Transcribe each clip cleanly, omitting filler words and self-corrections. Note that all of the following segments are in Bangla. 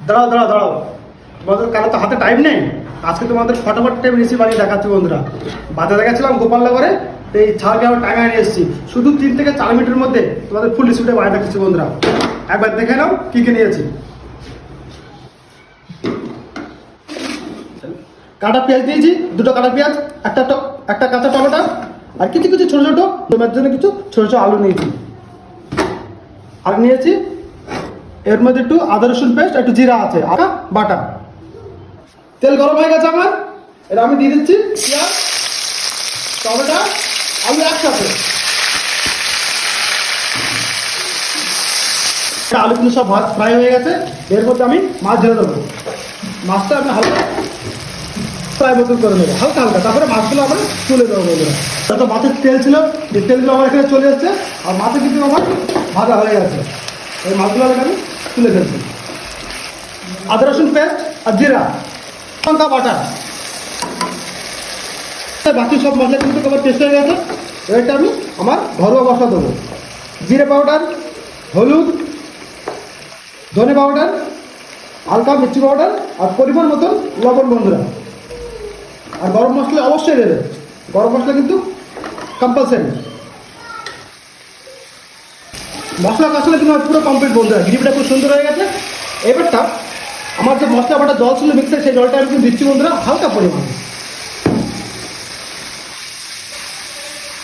দাঁড়াও দাঁড়াও দাঁড়াও, তোমাদের কারো তো হাতে টাইম নেই। আজকে তোমাদের ফটাফট টাইম রেসিপি বানিয়ে দেখাচ্ছি বন্ধুরা। বাজারে গেছিলাম গোপালনগরে, তো এই ছাড়কে আবার টাঙায় নিয়ে এসেছি। শুধু 3 থেকে 4 মিনিটের মধ্যে তোমাদের ফুল রেসিপিটা বানিয়ে দেখাচ্ছি বন্ধুরা। একবার দেখে নাও কী কী নিয়েছি। কাটা পেঁয়াজ দিয়েছি, 2টো কাটা পেঁয়াজ, একটা কাঁচা টমেটো, আর কিছু কিছু ছোটো ছোটো তোমার জন্য কিছু ছোটো ছোটো আলু নিয়েছি। আর নিয়েছি এর মধ্যে একটু আদা রসুন পেস্ট, একটু জিরা আছে, আর বাটা। তেল গরম হয়ে গেছে আমার, এটা আমি দিয়ে দিচ্ছি পেঁয়াজ, টমেটো, আলু একসাথে। আলু কিন্তু সব ফ্রাই হয়ে গেছে। এর মধ্যে আমি মাছ ঢেলে দেবো। মাছটা আমি হালকা ফ্রাই মতন করে নেবো, হালকা হালকা। তারপরে মাছগুলো আমরা তুলে দেবো বন্ধুরা। যত মাছের তেল ছিল, এই তেলগুলো আমার এখানে চলে এসছে, আর মাছে কিন্তু আমার ভাজা হয়ে গেছে। এই মাছগুলো আমি তুলে ফেলছি। আদা রসুন পেস্ট আর জিরা, লঙ্কা বাটা, বাকি সব মশলা কিন্তু আমার পেস্ট হয়ে গেছে। এটা আমি আমার ঘরোয়া মশলা দেবো। জিরে পাউডার, হলুদ, ধনে পাউডার, হালকা মির্চি পাউডার, আর পরিমাণ মতন লবণ বন্ধুরা। আর গরম মশলা অবশ্যই দেবে, গরম মশলা কিন্তু কম্পালসারি। মশলা কষালে কিন্তু পুরো কমপ্লিট বন্ধুরা। গ্রেভিটা খুব সুন্দর হয়ে গেছে। এবারটা আমার যে মশলা বাটা জল ছিল মিক্সার, সেই জলটা আমি কিন্তু দিচ্ছি বন্ধুরা হালকা পরিমাণে।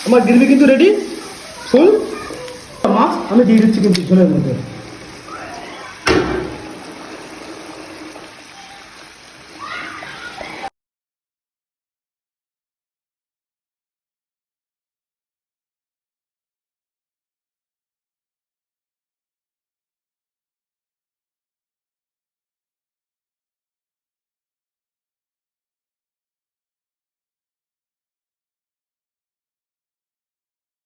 আমার গ্রেভি কিন্তু রেডি। ফুল মাছ আমি দিয়ে দিচ্ছি কিন্তু ঝোলের মধ্যে।